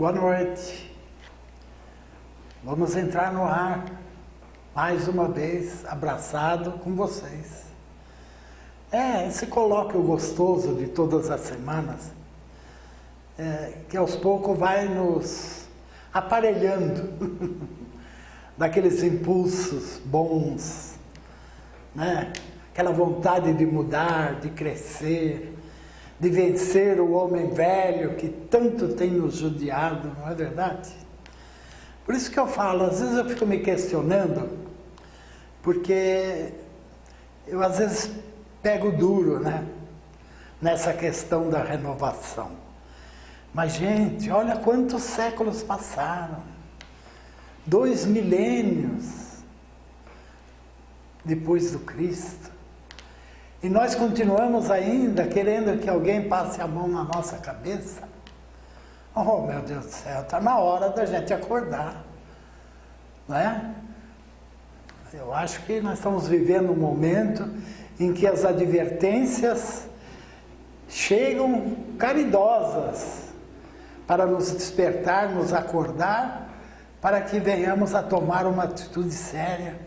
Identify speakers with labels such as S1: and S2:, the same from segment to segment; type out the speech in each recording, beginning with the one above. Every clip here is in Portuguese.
S1: Boa noite. Vamos entrar no ar, mais uma vez, abraçado com vocês. Esse colóquio gostoso de todas as semanas, que aos poucos vai nos aparelhando daqueles impulsos bons, né? Aquela vontade de mudar, de crescer, de vencer o homem velho que tanto tem nos judiado, não é verdade? Por isso que eu falo, às vezes eu fico me questionando, porque eu às vezes pego duro, né? Nessa questão da renovação. Mas, gente, olha quantos séculos passaram. 2 milênios depois do Cristo. E nós continuamos ainda querendo que alguém passe a mão na nossa cabeça. Oh, meu Deus do céu, está na hora da gente acordar, não é? Eu acho que nós estamos vivendo um momento em que as advertências chegam caridosas para nos despertar, nos acordar, para que venhamos a tomar uma atitude séria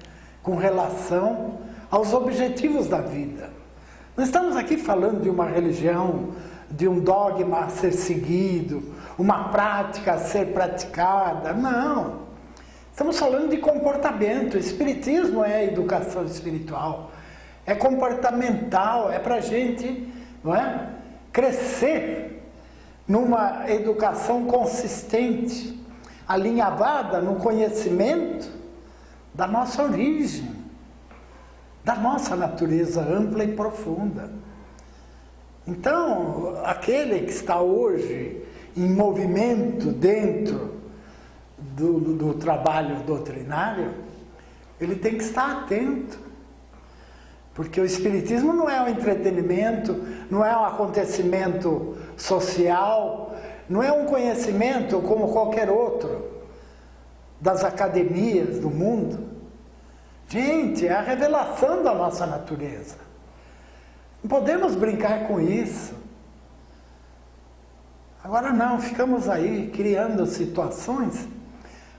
S1: com relação aos objetivos da vida. Não estamos aqui falando de uma religião, de um dogma a ser seguido, uma prática a ser praticada, não. Estamos falando de comportamento. O espiritismo é educação espiritual, é comportamental, é para a gente, não é, crescer numa educação consistente, alinhavada no conhecimento da nossa origem, da nossa natureza ampla e profunda. Então, aquele que está hoje em movimento dentro do trabalho doutrinário, ele tem que estar atento, porque o espiritismo não é um entretenimento, não é um acontecimento social, não é um conhecimento como qualquer outro das academias do mundo. Gente, é a revelação da nossa natureza. Não podemos brincar com isso. Agora não, ficamos aí criando situações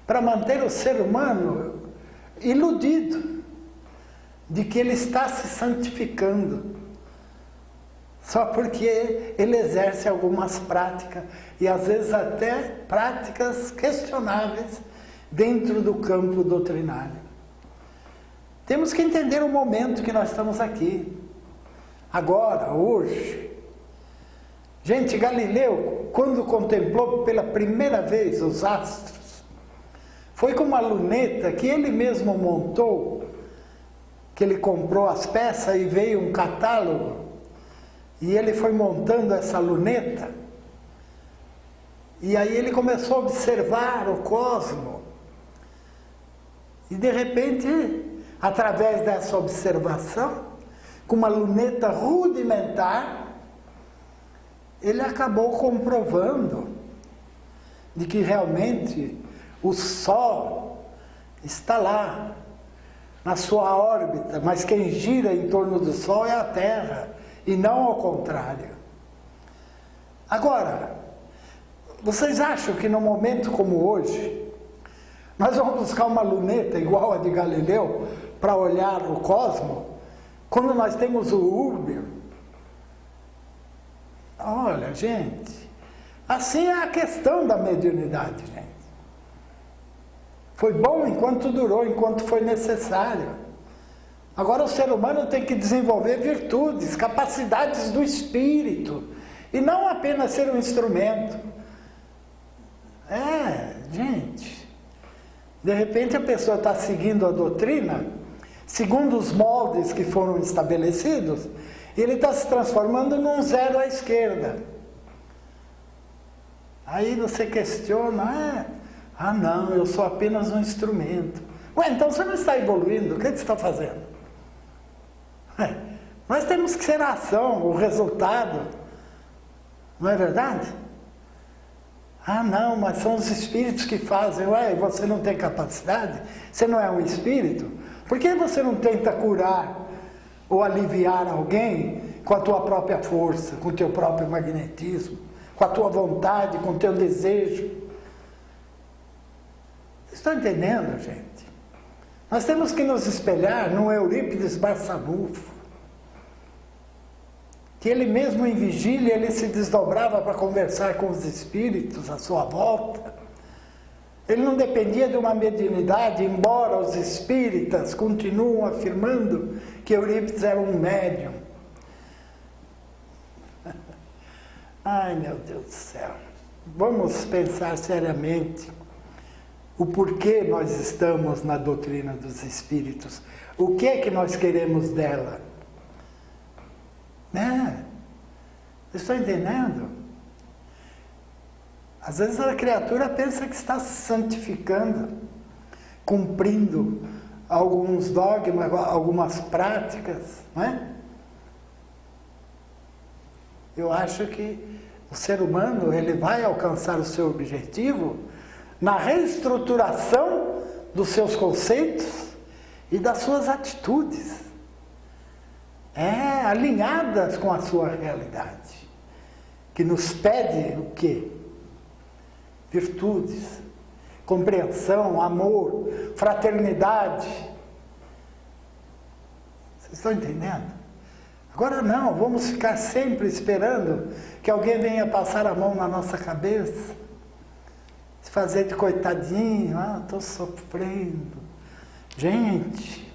S1: para manter o ser humano iludido de que ele está se santificando, só porque ele exerce algumas práticas, e às vezes até práticas questionáveis dentro do campo doutrinário. Temos que entender o momento que nós estamos aqui, agora, hoje. Gente, Galileu, quando contemplou pela primeira vez os astros, foi com uma luneta que ele mesmo montou, que ele comprou as peças e veio um catálogo, e ele foi montando essa luneta, e aí ele começou a observar o cosmos, e de repente, através dessa observação, com uma luneta rudimentar, ele acabou comprovando de que realmente o Sol está lá, na sua órbita, mas quem gira em torno do Sol é a Terra, e não ao contrário. Agora, vocês acham que num momento como hoje, nós vamos buscar uma luneta igual a de Galileu para olhar o cosmos, quando nós temos o Hubble? Olha, gente, assim é a questão da mediunidade, gente. Foi bom enquanto durou, enquanto foi necessário. Agora o ser humano tem que desenvolver virtudes, capacidades do espírito, e não apenas ser um instrumento. Gente, de repente a pessoa está seguindo a doutrina, segundo os moldes que foram estabelecidos, e ele está se transformando num zero à esquerda. Aí você questiona, não, eu sou apenas um instrumento. Ué, então você não está evoluindo, o que você está fazendo? Nós temos que ser a ação, o resultado, não é verdade? Não, mas são os espíritos que fazem. Ué, você não tem capacidade? Você não é um espírito? Por que você não tenta curar ou aliviar alguém com a tua própria força, com o teu próprio magnetismo, com a tua vontade, com o teu desejo? estão entendendo, gente? Nós temos que nos espelhar no Eurípides Barçanufo, que ele mesmo em vigília, ele se desdobrava para conversar com os espíritos à sua volta. Ele não dependia de uma mediunidade, embora os espíritas continuam afirmando que Eurípides era um médium. Ai, meu Deus do céu. Vamos pensar seriamente o porquê nós estamos na doutrina dos espíritos. O que é que nós queremos dela? Né? Vocês estão entendendo? Às vezes a criatura pensa que está se santificando, cumprindo alguns dogmas, algumas práticas, não é? Eu acho que o ser humano ele vai alcançar o seu objetivo na reestruturação dos seus conceitos e das suas atitudes, alinhadas com a sua realidade, que nos pede o quê? Virtudes, compreensão, amor, fraternidade. Vocês estão entendendo? Agora não, vamos ficar sempre esperando que alguém venha passar a mão na nossa cabeça, se fazer de coitadinho, estou sofrendo. Gente,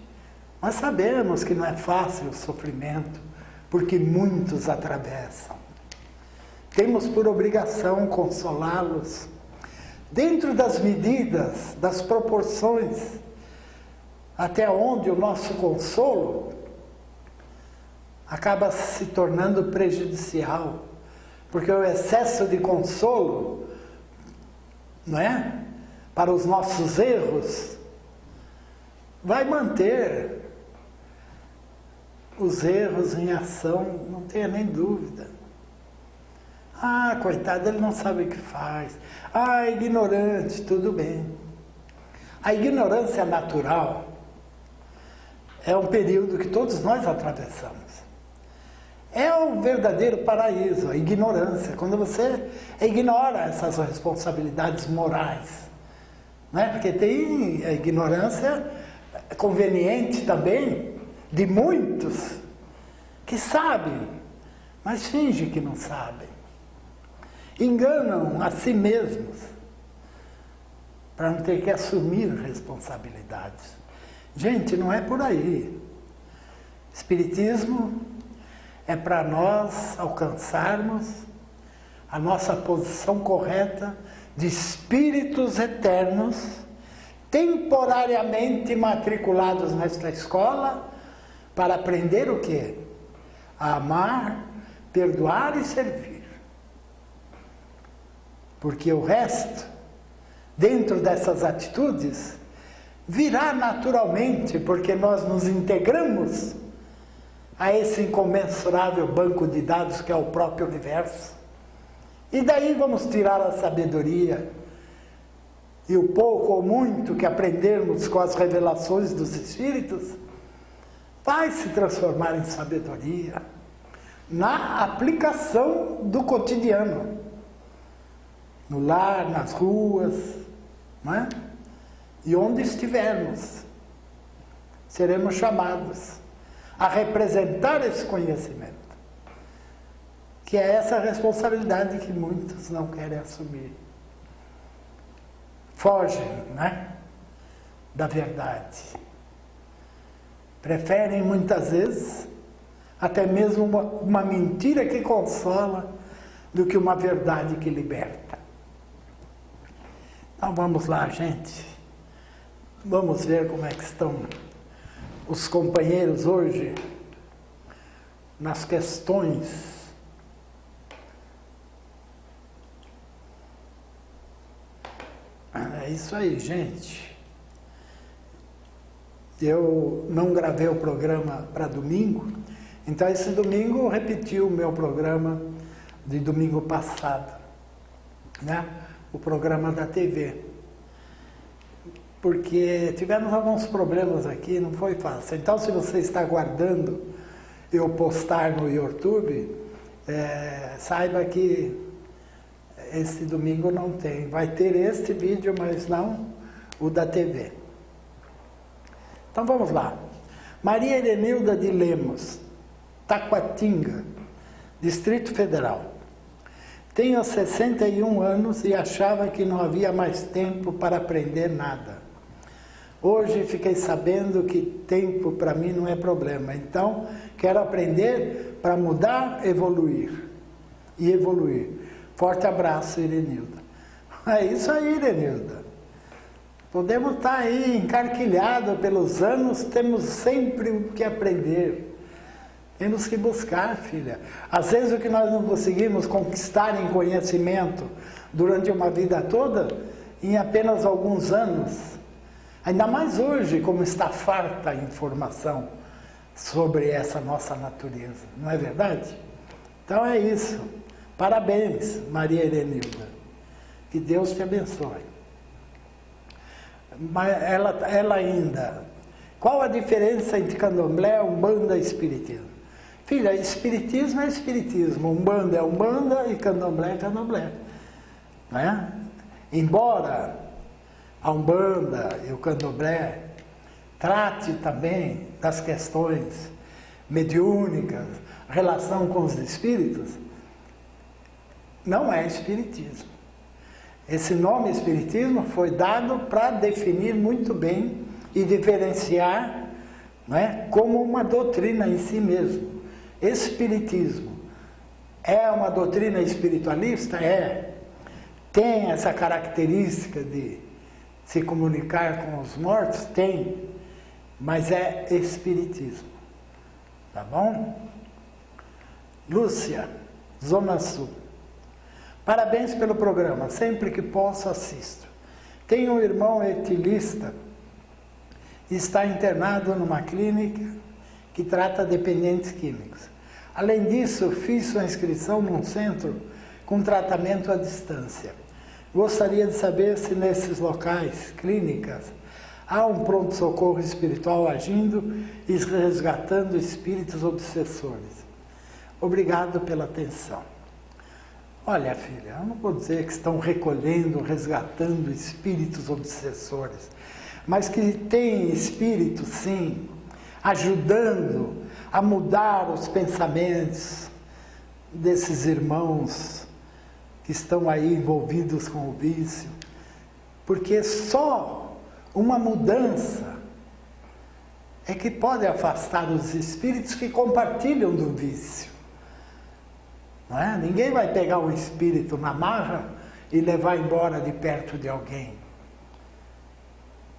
S1: nós sabemos que não é fácil o sofrimento, porque muitos atravessam. Temos por obrigação consolá-los, dentro das medidas, das proporções, até onde o nosso consolo acaba se tornando prejudicial, porque o excesso de consolo, não é? Para os nossos erros, vai manter os erros em ação, não tenha nem dúvida. Coitado, ele não sabe o que faz. Ignorante, tudo bem. A ignorância natural é um período que todos nós atravessamos. É o verdadeiro paraíso, a ignorância, quando você ignora essas responsabilidades morais. Não é? Porque tem a ignorância conveniente também, de muitos, que sabem, mas fingem que não sabem. Enganam a si mesmos, para não ter que assumir responsabilidades. Gente, não é por aí. Espiritismo é para nós alcançarmos a nossa posição correta de espíritos eternos, temporariamente matriculados nesta escola, para aprender o quê? A amar, perdoar e servir. Porque o resto, dentro dessas atitudes, virá naturalmente, porque nós nos integramos a esse incomensurável banco de dados que é o próprio universo. E daí vamos tirar a sabedoria e o pouco ou muito que aprendermos com as revelações dos Espíritos vai se transformar em sabedoria na aplicação do cotidiano, no lar, nas ruas, não é? E onde estivermos, seremos chamados a representar esse conhecimento, que é essa responsabilidade que muitos não querem assumir. Fogem, né, da verdade. Preferem muitas vezes até mesmo uma mentira que consola do que uma verdade que liberta. Então vamos lá, gente. Vamos ver como é que estão os companheiros hoje nas questões. É isso aí, gente. Eu não gravei o programa para domingo, então esse domingo eu repeti o meu programa de domingo passado, né? O programa da TV. Porque tivemos alguns problemas aqui, não foi fácil. Então, se você está aguardando eu postar no YouTube, saiba que esse domingo não tem. Vai ter este vídeo, mas não o da TV. Então vamos lá. Maria Erenilda de Lemos, Taquatinga, Distrito Federal. Tenho 61 anos e achava que não havia mais tempo para aprender nada. Hoje fiquei sabendo que tempo para mim não é problema. Então, quero aprender para mudar, evoluir. E evoluir. Forte abraço, Erenilda. É isso aí, Erenilda. Podemos estar aí encarquilhados pelos anos, temos sempre o que aprender. Temos que buscar, filha. Às vezes o que nós não conseguimos conquistar em conhecimento durante uma vida toda, em apenas alguns anos. Ainda mais hoje, como está farta a informação sobre essa nossa natureza. Não é verdade? Então é isso. Parabéns, Maria Erenilda. Que Deus te abençoe. Ela ainda. Qual a diferença entre candomblé, umbanda e espiritismo? Filha, espiritismo é espiritismo, umbanda é umbanda e candomblé é candomblé. Né? Embora a umbanda e o candomblé trate também das questões mediúnicas, relação com os espíritos, não é espiritismo. Esse nome espiritismo foi dado para definir muito bem e diferenciar, né, como uma doutrina em si mesmo. Espiritismo é uma doutrina espiritualista? É. Tem essa característica de se comunicar com os mortos? Tem. Mas é espiritismo. Tá bom? Lúcia, Zona Sul. Parabéns pelo programa. Sempre que posso, assisto. Tenho um irmão etilista e está internado numa clínica que trata dependentes químicos. Além disso, fiz sua inscrição num centro com tratamento à distância. Gostaria de saber se nesses locais, clínicas, há um pronto-socorro espiritual agindo e resgatando espíritos obsessores. Obrigado pela atenção. Olha, filha, eu não vou dizer que estão recolhendo, resgatando espíritos obsessores, mas que tem espíritos, sim, ajudando a mudar os pensamentos desses irmãos que estão aí envolvidos com o vício, porque só uma mudança é que pode afastar os espíritos que compartilham do vício. Não é? Ninguém vai pegar um espírito na marra e levar embora de perto de alguém.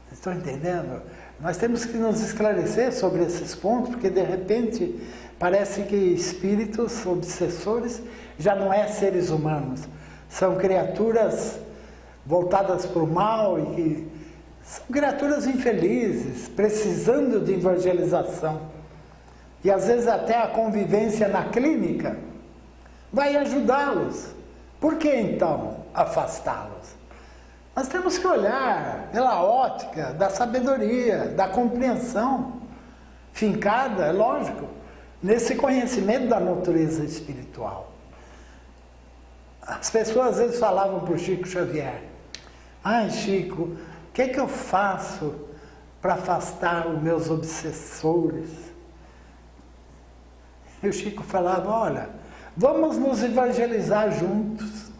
S1: Vocês estão entendendo? Nós temos que nos esclarecer sobre esses pontos, porque de repente parece que espíritos obsessores já não é seres humanos. São criaturas voltadas para o mal e que são criaturas infelizes, precisando de evangelização. E às vezes até a convivência na clínica vai ajudá-los. Por que então afastá-los? Nós temos que olhar pela ótica da sabedoria, da compreensão fincada, é lógico, nesse conhecimento da natureza espiritual. As pessoas às vezes falavam para o Chico Xavier: ai, Chico, o que é que eu faço para afastar os meus obsessores? E o Chico falava: olha, vamos nos evangelizar juntos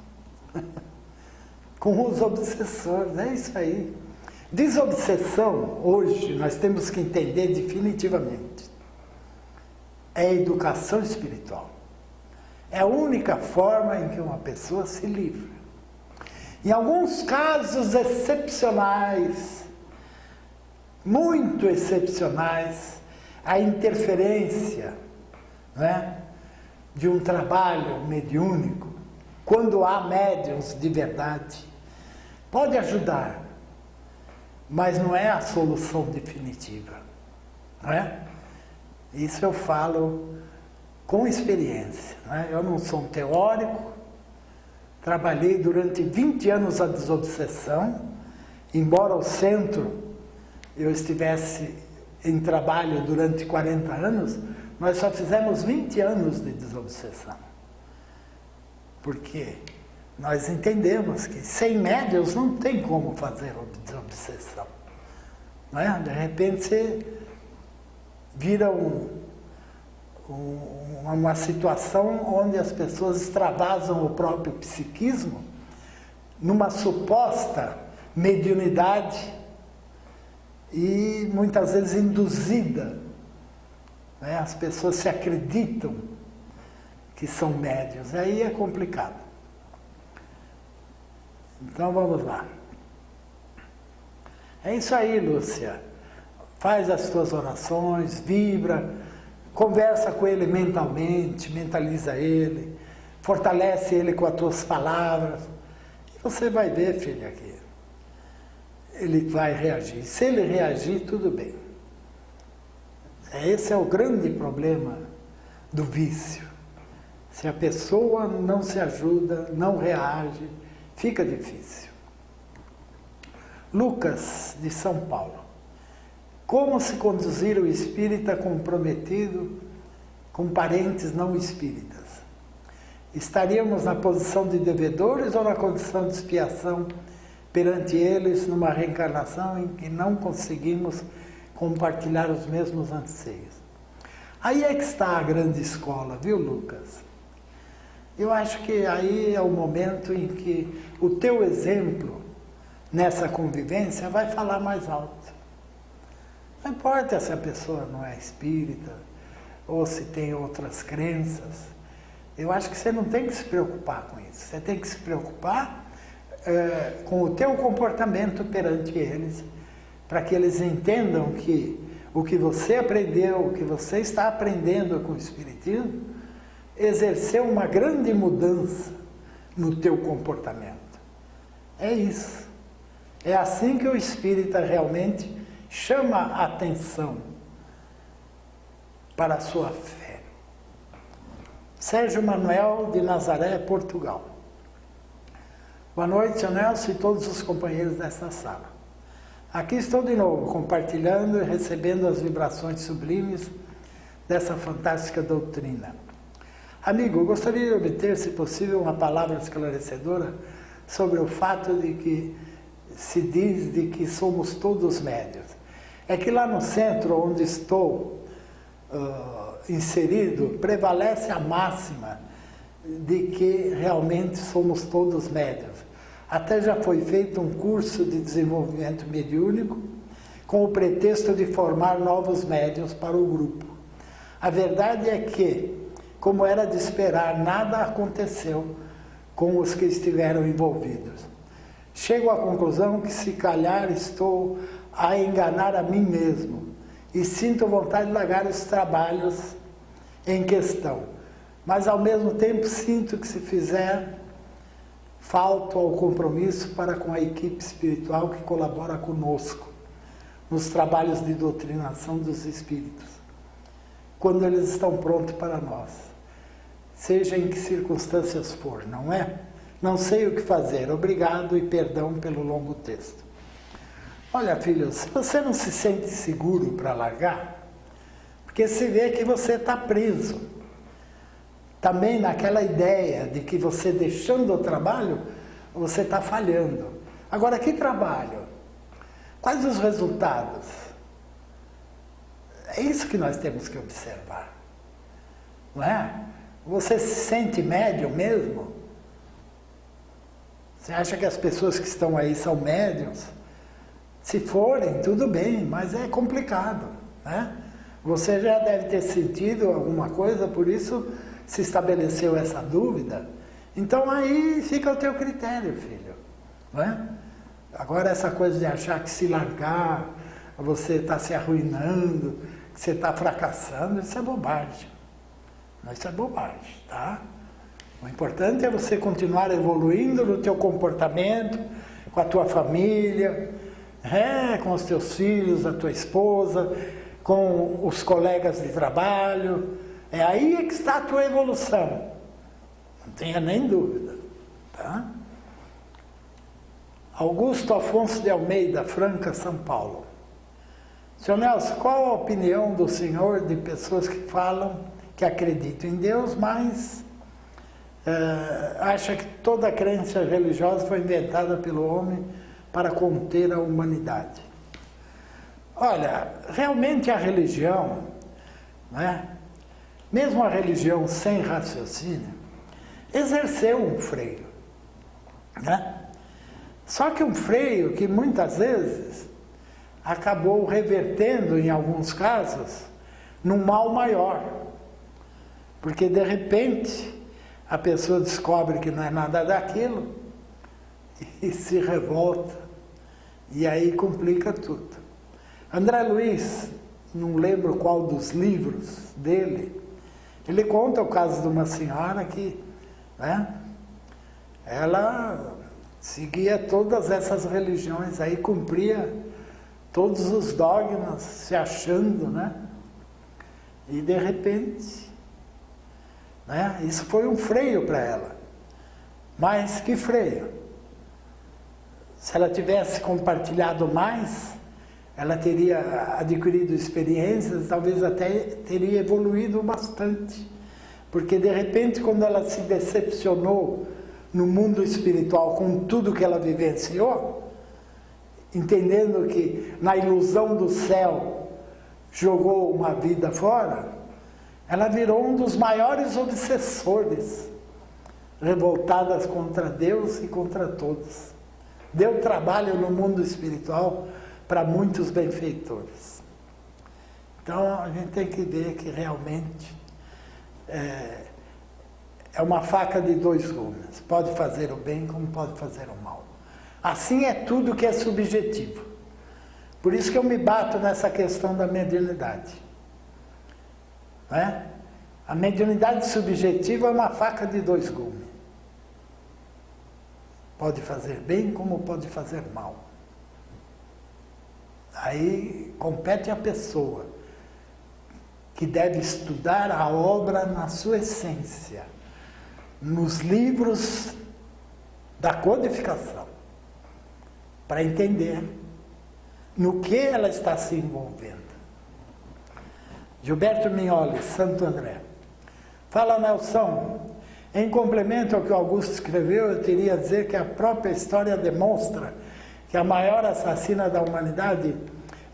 S1: com os obsessores, é isso aí. Desobsessão, hoje, nós temos que entender definitivamente, é educação espiritual. É a única forma em que uma pessoa se livra. Em alguns casos excepcionais, muito excepcionais, a interferência, né, de um trabalho mediúnico, quando há médiuns de verdade, pode ajudar, mas não é a solução definitiva, não é? Isso eu falo com experiência, não é? Eu não sou um teórico, trabalhei durante 20 anos a desobsessão, embora o centro eu estivesse em trabalho durante 40 anos, nós só fizemos 20 anos de desobsessão. Porque nós entendemos que sem médiuns não tem como fazer desobsessão. Não é? De repente você vira uma situação onde as pessoas extravasam o próprio psiquismo numa suposta mediunidade e muitas vezes induzida. Né? As pessoas se acreditam que são médiuns, aí é complicado. Então vamos lá. É isso aí, Lúcia. Faz as tuas orações, vibra, conversa com ele mentalmente, mentaliza ele, fortalece ele com as tuas palavras. E você vai ver, filha, que ele vai reagir. Se ele reagir, tudo bem. Esse é o grande problema do vício. Se a pessoa não se ajuda, não reage, fica difícil. Lucas, de São Paulo. Como se conduzir o espírita comprometido com parentes não espíritas? Estaríamos na posição de devedores ou na condição de expiação perante eles numa reencarnação em que não conseguimos compartilhar os mesmos anseios? Aí é que está a grande escola, viu, Lucas? Eu acho que aí é o momento em que o teu exemplo nessa convivência vai falar mais alto. Não importa se a pessoa não é espírita ou se tem outras crenças. Eu acho que você não tem que se preocupar com isso. Você tem que se preocupar com o teu comportamento perante eles, para que eles entendam que o que você aprendeu, o que você está aprendendo com o Espiritismo, exerceu uma grande mudança no teu comportamento. É isso. É assim que o espírita realmente chama a atenção para a sua fé. Sérgio Manuel de Nazaré, Portugal. Boa noite, Sr. Nelson e todos os companheiros desta sala. Aqui estou de novo, compartilhando e recebendo as vibrações sublimes dessa fantástica doutrina. Amigo, gostaria de obter, se possível, uma palavra esclarecedora sobre o fato de que se diz de que somos todos médiuns. É que lá no centro onde estou inserido, prevalece a máxima de que realmente somos todos médiuns. Até já foi feito um curso de desenvolvimento mediúnico com o pretexto de formar novos médiuns para o grupo. A verdade é que, como era de esperar, nada aconteceu com os que estiveram envolvidos. Chego à conclusão que, se calhar, estou a enganar a mim mesmo e sinto vontade de largar os trabalhos em questão. Mas, ao mesmo tempo, sinto que, se fizer, falto ao compromisso para com a equipe espiritual que colabora conosco nos trabalhos de doutrinação dos espíritos, quando eles estão prontos para nós, seja em que circunstâncias for, não é? Não sei o que fazer. Obrigado e perdão pelo longo texto. Olha, filho, se você não se sente seguro para largar, porque se vê que você está preso, também naquela ideia de que você deixando o trabalho, você está falhando. Agora, que trabalho? Quais os resultados? É isso que nós temos que observar. Não é? Você se sente médium mesmo? Você acha que as pessoas que estão aí são médiums? Se forem, tudo bem, mas é complicado, né? Você já deve ter sentido alguma coisa, por isso se estabeleceu essa dúvida. Então aí fica o teu critério, filho, não é? Agora essa coisa de achar que se largar, você está se arruinando, que você está fracassando, isso é bobagem. Isso é bobagem, tá? O importante é você continuar evoluindo no teu comportamento, com a tua família, com os teus filhos, a tua esposa, com os colegas de trabalho. É aí que está a tua evolução. Não tenha nem dúvida, tá? Augusto Afonso de Almeida, Franca, São Paulo. Sr. Nelson, qual a opinião do senhor de pessoas que falam que acreditam em Deus, mas acha que toda crença religiosa foi inventada pelo homem para conter a humanidade. Olha, realmente a religião, né, mesmo a religião sem raciocínio, exerceu um freio, né? Só que um freio que muitas vezes acabou revertendo, em alguns casos, num mal maior. Porque de repente a pessoa descobre que não é nada daquilo e se revolta. E aí complica tudo. André Luiz, não lembro qual dos livros dele, ele conta o caso de uma senhora que, né, ela seguia todas essas religiões, aí cumpria todos os dogmas, se achando, né? E de repente, né, isso foi um freio para ela. Mas que freio? Se ela tivesse compartilhado mais, ela teria adquirido experiências, talvez até teria evoluído bastante. Porque de repente, quando ela se decepcionou no mundo espiritual com tudo que ela vivenciou, entendendo que na ilusão do céu jogou uma vida fora, ela virou um dos maiores obsessores, revoltadas contra Deus e contra todos. Deu trabalho no mundo espiritual para muitos benfeitores. Então a gente tem que ver que realmente é uma faca de dois gumes. Pode fazer o bem como pode fazer o mal. Assim é tudo que é subjetivo. Por isso que eu me bato nessa questão da mediunidade. Não é? A mediunidade subjetiva é uma faca de dois gumes. Pode fazer bem como pode fazer mal. Aí compete à pessoa que deve estudar a obra na sua essência, nos livros da codificação, para entender no que ela está se envolvendo. Gilberto Mignoli, Santo André. Fala, Nelson. Em complemento ao que o Augusto escreveu, eu teria a dizer que a própria história demonstra que a maior assassina da humanidade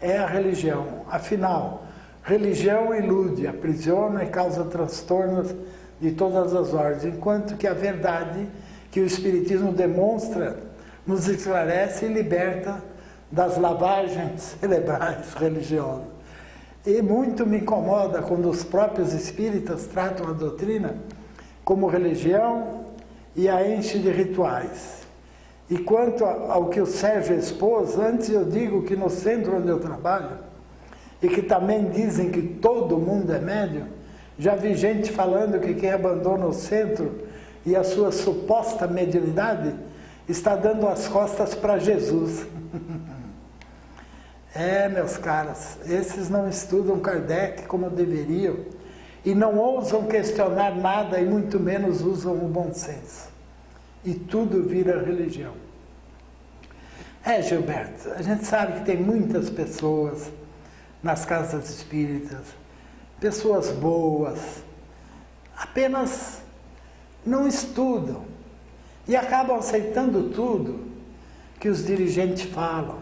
S1: é a religião. Afinal, religião ilude, aprisiona e causa transtornos de todas as ordens, enquanto que a verdade que o Espiritismo demonstra nos esclarece e liberta das lavagens cerebrais religiosas. E muito me incomoda quando os próprios espíritas tratam a doutrina como religião e a enche de rituais. E quanto ao que o Sérgio expôs, antes eu digo que no centro onde eu trabalho, e que também dizem que todo mundo é médium, já vi gente falando que quem abandona o centro e a sua suposta mediunidade está dando as costas para Jesus. Meus caros, esses não estudam Kardec como deveriam e não ousam questionar nada e muito menos usam o bom senso. E tudo vira religião. Gilberto, a gente sabe que tem muitas pessoas nas casas espíritas, pessoas boas, apenas não estudam e acabam aceitando tudo que os dirigentes falam,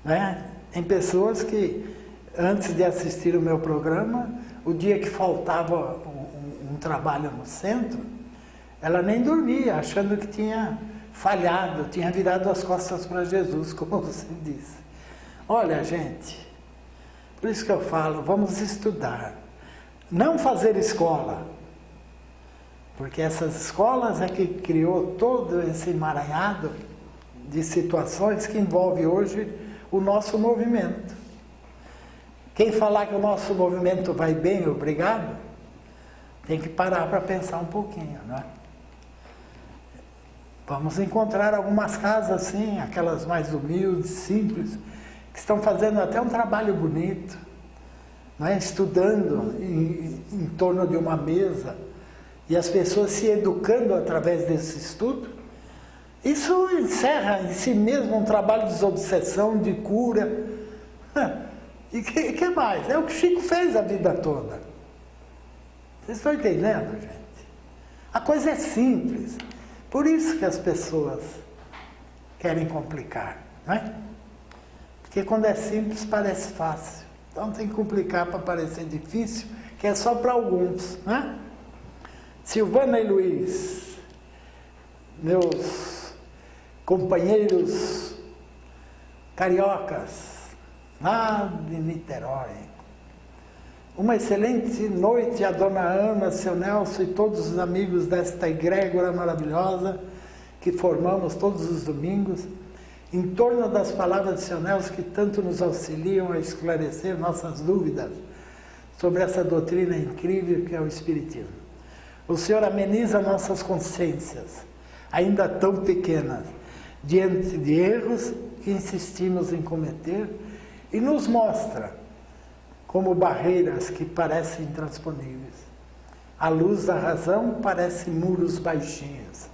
S1: né? Tem pessoas que, antes de assistir o meu programa, o dia que faltava um trabalho no centro, ela nem dormia, achando que tinha falhado, tinha virado as costas para Jesus, como você disse. Olha, gente, por isso que eu falo, vamos estudar. Não fazer escola, porque essas escolas é que criou todo esse emaranhado de situações que envolve hoje o nosso movimento. Quem falar que o nosso movimento vai bem, obrigado, tem que parar para pensar um pouquinho, né? Vamos encontrar algumas casas assim, aquelas mais humildes, simples, que estão fazendo até um trabalho bonito, né? Estudando em torno de uma mesa, e as pessoas se educando através desse estudo. Isso encerra em si mesmo um trabalho de desobsessão, de cura. E que mais? É o que Chico fez a vida toda. Vocês estão entendendo, gente? A coisa é simples. Por isso que as pessoas querem complicar, não é? Porque quando é simples parece fácil. Então tem que complicar para parecer difícil, que é só para alguns, né? Silvana e Luiz, meus companheiros cariocas, lá de Niterói. Uma excelente noite a Dona Ana, seu Nelson e todos os amigos desta egrégora maravilhosa que formamos todos os domingos, em torno das palavras de seu Nelson que tanto nos auxiliam a esclarecer nossas dúvidas sobre essa doutrina incrível que é o Espiritismo. O Senhor ameniza nossas consciências, ainda tão pequenas, diante de erros que insistimos em cometer e nos mostra como barreiras que parecem intransponíveis. A luz da razão parece muros baixinhos.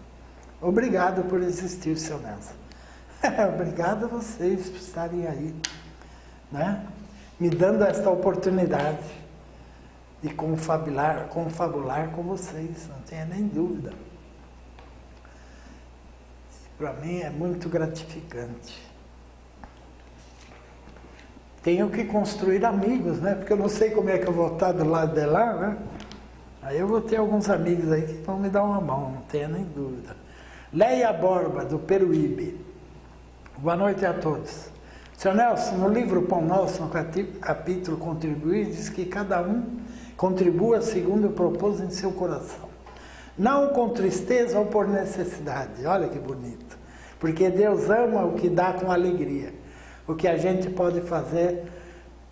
S1: Obrigado por existir, seu Nelson. Obrigado a vocês por estarem aí, né? Me dando esta oportunidade de confabular com vocês, não tenha nem dúvida. Para mim é muito gratificante. Tenho que construir amigos, né? Porque eu não sei como é que eu vou estar do lado de lá, né? Aí eu vou ter alguns amigos aí que vão me dar uma mão, não tenha nem dúvida. Leia Borba, do Peruíbe. Boa noite a todos. Seu Nelson, no livro Pão Nosso, no capítulo Contribuir, diz que cada um contribua segundo propôs em seu coração. Não com tristeza ou por necessidade. Olha que bonito. Porque Deus ama o que dá com alegria. O que a gente pode fazer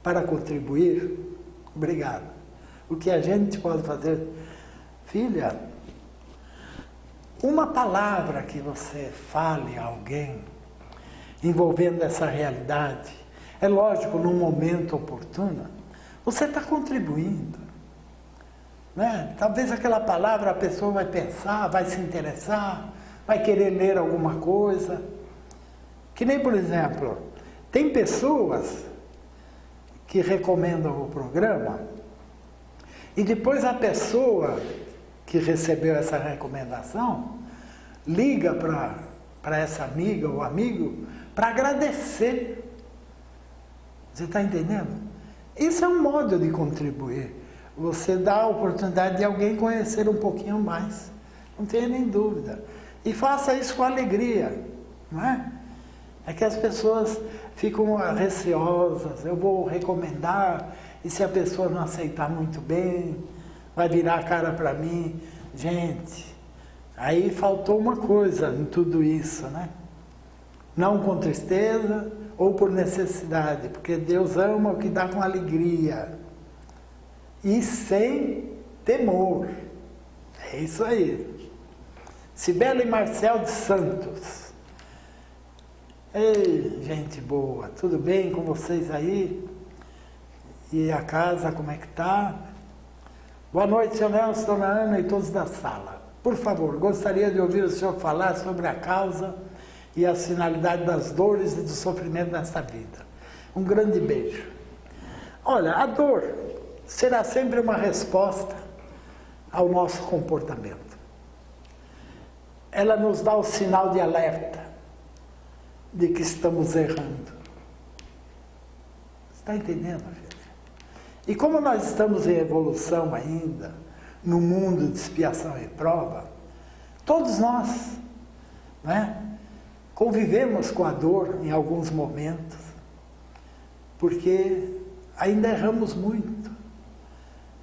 S1: para contribuir? Obrigado. O que a gente pode fazer? Filha, uma palavra que você fale a alguém envolvendo essa realidade, é lógico, num momento oportuno, você está contribuindo. Né? Talvez aquela palavra a pessoa vai pensar, vai se interessar, vai querer ler alguma coisa. Que nem, por exemplo, tem pessoas que recomendam o programa e depois a pessoa que recebeu essa recomendação liga para essa amiga ou amigo para agradecer. Você está entendendo? Isso é um modo de contribuir. Você dá a oportunidade de alguém conhecer um pouquinho mais. Não tenha nem dúvida. E faça isso com alegria, não é? É que as pessoas ficam receosas, eu vou recomendar, e se a pessoa não aceitar muito bem, vai virar a cara para mim. Gente, aí faltou uma coisa em tudo isso, né? Não com tristeza ou por necessidade, porque Deus ama o que dá com alegria e sem temor. É isso aí. Cibele Marcel de Santos. Ei, gente boa, tudo bem com vocês aí? E a casa, como é que tá? Boa noite, seu Nelson, dona Ana e todos da sala. Por favor, gostaria de ouvir o senhor falar sobre a causa e a finalidade das dores e do sofrimento nesta vida. Um grande beijo. Olha, a dor será sempre uma resposta ao nosso comportamento. Ela nos dá o sinal de alerta de que estamos errando. Está entendendo, filho? E como nós estamos em evolução ainda, no mundo de expiação e prova, todos nós, né, convivemos com a dor em alguns momentos, porque ainda erramos muito,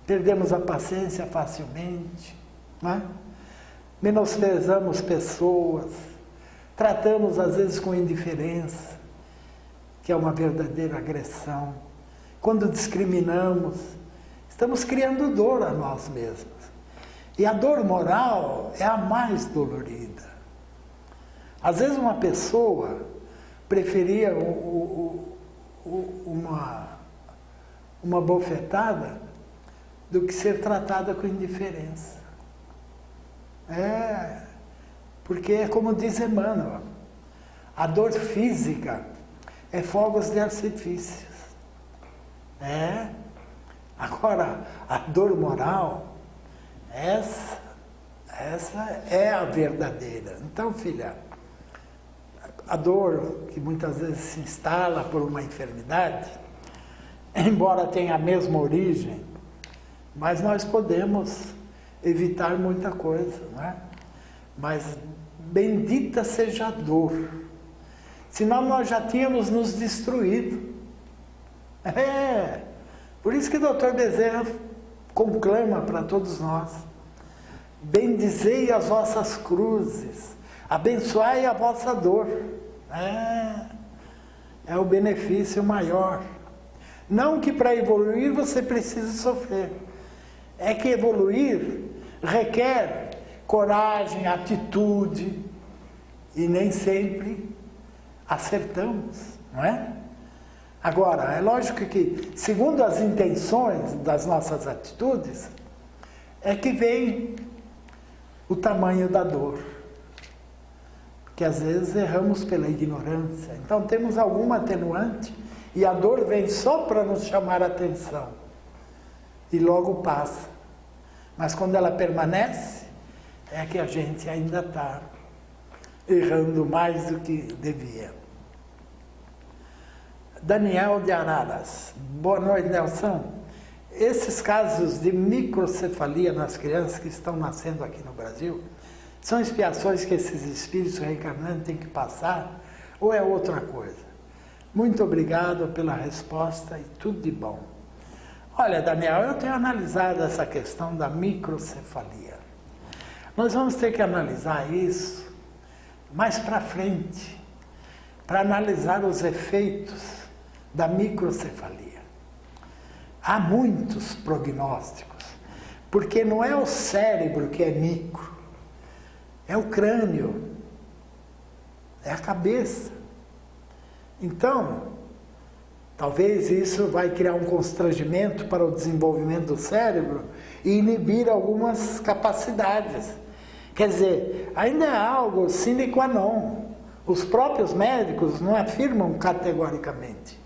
S1: perdemos a paciência facilmente, né? Menosprezamos pessoas, tratamos às vezes com indiferença, que é uma verdadeira agressão. Quando discriminamos, estamos criando dor a nós mesmos. E a dor moral é a mais dolorida. Às vezes uma pessoa preferia uma bofetada do que ser tratada com indiferença. Porque é como diz Emmanuel, a dor física é fogos de artifícios. Agora, a dor moral, essa Essa é a verdadeira. Então, filha, a dor que muitas vezes se instala por uma enfermidade, embora tenha a mesma origem, mas nós podemos evitar muita coisa, não é? Mas bendita seja a dor. Senão nós já tínhamos nos destruído. Por isso que o Dr. Bezerra conclama para todos nós: bendizei as vossas cruzes, abençoai a vossa dor. É o benefício maior. Não que para evoluir você precise sofrer. É que evoluir requer coragem, atitude, e nem sempre acertamos, não é? Agora, é lógico que, segundo as intenções das nossas atitudes, é que vem o tamanho da dor. Que às vezes erramos pela ignorância. Então temos alguma atenuante e a dor vem só para nos chamar a atenção. E logo passa. Mas quando ela permanece, é que a gente ainda está errando mais do que devia. Daniel de Araras. Boa noite, Nelson. Esses casos de microcefalia nas crianças que estão nascendo aqui no Brasil, são expiações que esses espíritos reencarnantes têm que passar ou é outra coisa? Muito obrigado pela resposta e tudo de bom. Olha, Daniel, eu tenho analisado essa questão da microcefalia. Nós vamos ter que analisar isso mais para frente, para analisar os efeitos da microcefalia. Há muitos prognósticos, porque não é o cérebro que é micro, é o crânio, é a cabeça. Então, talvez isso vai criar um constrangimento para o desenvolvimento do cérebro e inibir algumas capacidades. Quer dizer, ainda é algo sine qua non. Os próprios médicos não afirmam categoricamente.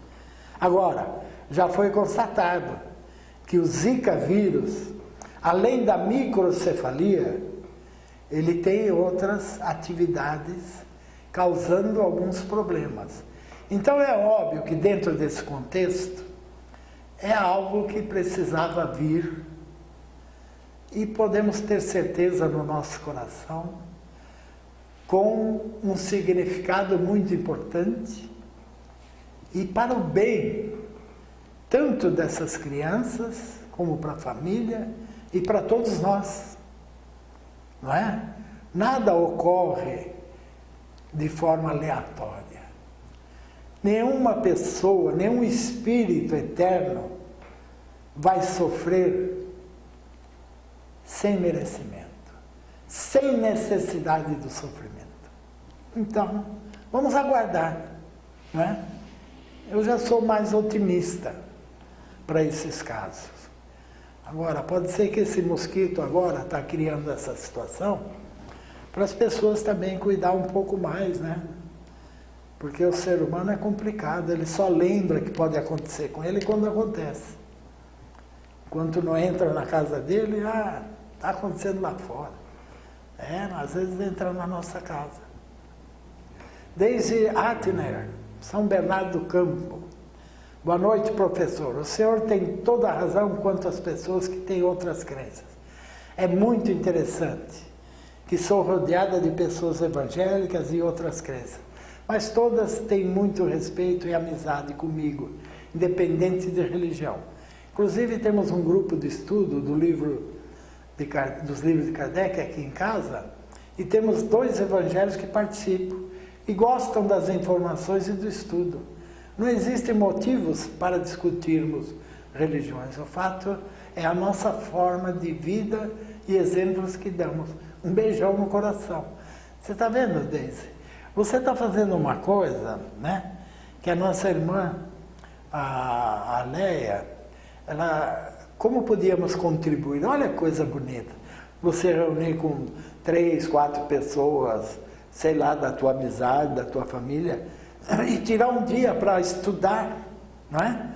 S1: Agora, já foi constatado que o Zika vírus, além da microcefalia, ele tem outras atividades causando alguns problemas. Então é óbvio que dentro desse contexto é algo que precisava vir e podemos ter certeza no nosso coração com um significado muito importante e para o bem tanto dessas crianças como para a família e para todos nós. Não é? Nada ocorre de forma aleatória. Nenhuma pessoa, nenhum espírito eterno vai sofrer sem merecimento, sem necessidade do sofrimento. Então, vamos aguardar, não é? Eu já sou mais otimista para esses casos. Agora, pode ser que esse mosquito agora está criando essa situação para as pessoas também cuidar um pouco mais, né? Porque o ser humano é complicado, ele só lembra que pode acontecer com ele quando acontece. Enquanto não entra na casa dele, está acontecendo lá fora. Às vezes entra na nossa casa. Daisy Atner, São Bernardo do Campo. Boa noite, professor. O senhor tem toda a razão quanto às pessoas que têm outras crenças. É muito interessante que sou rodeada de pessoas evangélicas e outras crenças, mas todas têm muito respeito e amizade comigo, independente de religião. Inclusive temos um grupo de estudo dos livros de Kardec aqui em casa, e temos 2 evangélicos que participam e gostam das informações e do estudo. Não existem motivos para discutirmos religiões. O fato é a nossa forma de vida e exemplos que damos. Um beijão no coração. Você está vendo, Deise? Você está fazendo uma coisa, né? Que a nossa irmã, a Leia, como podíamos contribuir? Olha que coisa bonita. Você reunir com 3, 4 pessoas, sei lá, da tua amizade, da tua família, e tirar um dia para estudar, não é?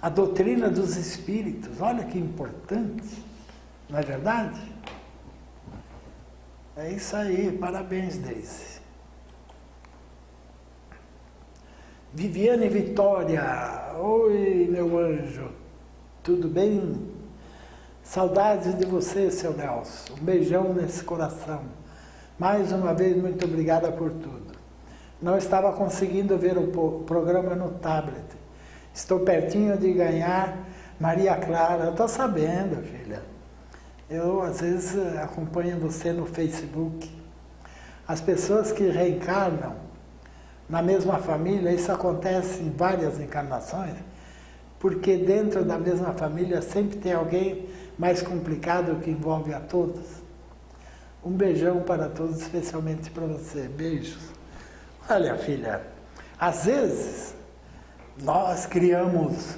S1: A doutrina dos espíritos. Olha que importante, não é verdade? É isso aí, parabéns, Deise. Viviane Vitória, oi meu anjo, tudo bem? Saudades de você, seu Nelson, um beijão nesse coração. Mais uma vez, muito obrigada por tudo. Não estava conseguindo ver o programa no tablet. Estou pertinho de ganhar Maria Clara. Eu estou sabendo, filha. Eu, às vezes, acompanho você no Facebook. As pessoas que reencarnam na mesma família, isso acontece em várias encarnações, porque dentro da mesma família sempre tem alguém mais complicado que envolve a todos. Um beijão para todos, especialmente para você. Beijos. Olha, filha, às vezes nós criamos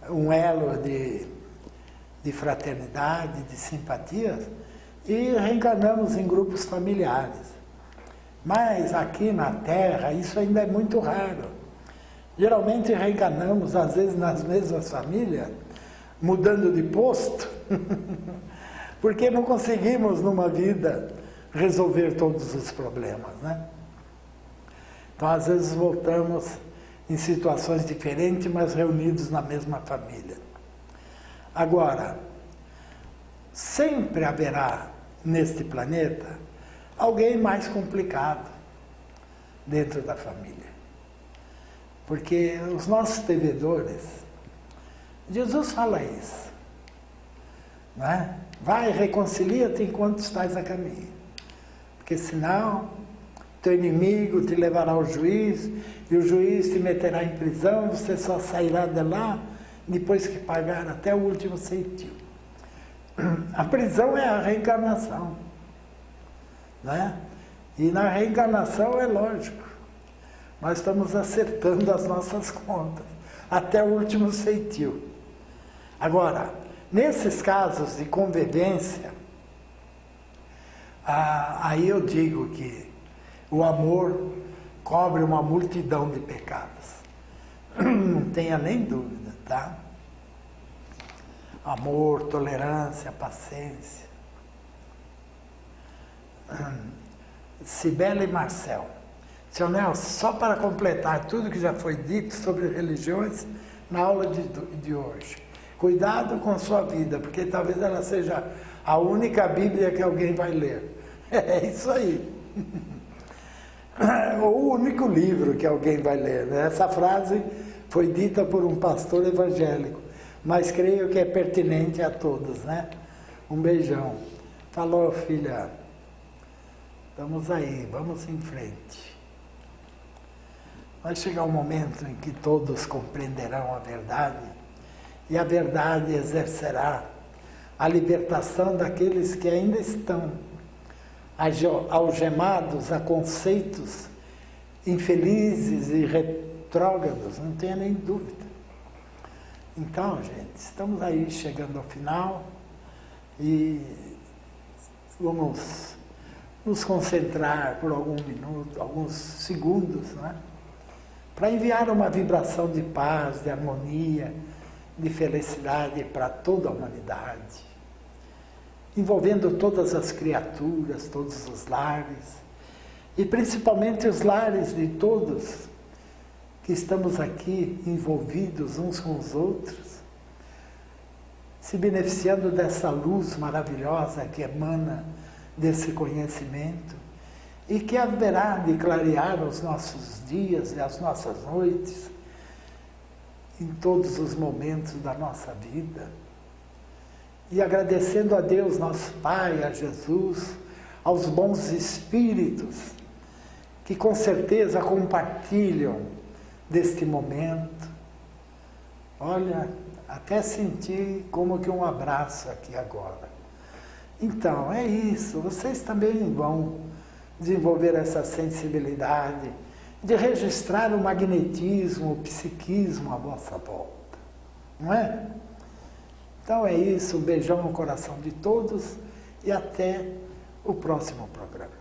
S1: um elo de fraternidade, de simpatia e reencarnamos em grupos familiares. Mas aqui na Terra isso ainda é muito raro. Geralmente reencarnamos, às vezes, nas mesmas famílias, mudando de posto, porque não conseguimos numa vida resolver todos os problemas, né? Então, às vezes, voltamos em situações diferentes, mas reunidos na mesma família. Agora, sempre haverá neste planeta alguém mais complicado dentro da família. Porque os nossos devedores, Jesus fala isso, não é? Vai, reconcilia-te enquanto estás a caminho, porque senão teu inimigo te levará ao juiz, e o juiz te meterá em prisão, você só sairá de lá depois que pagar até o último centavo. A prisão é a reencarnação, não é? E na reencarnação é lógico, nós estamos acertando as nossas contas, até o último centavo. Agora, nesses casos de convivência, aí eu digo que o amor cobre uma multidão de pecados. Não tenha nem dúvida, tá? Amor, tolerância, paciência. Cibele e Marcel. Seu Nelson, só para completar tudo que já foi dito sobre religiões na aula de hoje. Cuidado com sua vida, porque talvez ela seja a única Bíblia que alguém vai ler. É isso aí. O único livro que alguém vai ler, né? Essa frase foi dita por um pastor evangélico, mas creio que é pertinente a todos, né? Um beijão. Falou, filha. Estamos aí, vamos em frente. Vai chegar um momento em que todos compreenderão a verdade, e a verdade exercerá a libertação daqueles que ainda estão algemados a conceitos infelizes e retrógrados, não tenha nem dúvida. Então, gente, estamos aí chegando ao final e vamos nos concentrar por algum minuto, alguns segundos, né? Para enviar uma vibração de paz, de harmonia, de felicidade para toda a humanidade, envolvendo todas as criaturas, todos os lares, e principalmente os lares de todos que estamos aqui envolvidos uns com os outros, se beneficiando dessa luz maravilhosa que emana desse conhecimento e que haverá de clarear os nossos dias e as nossas noites em todos os momentos da nossa vida. E agradecendo a Deus, nosso Pai, a Jesus, aos bons espíritos que com certeza compartilham deste momento. Olha, até senti como que um abraço aqui agora. Então, é isso, vocês também vão desenvolver essa sensibilidade de registrar o magnetismo, o psiquismo à vossa volta, não é? Então é isso, um beijão no coração de todos e até o próximo programa.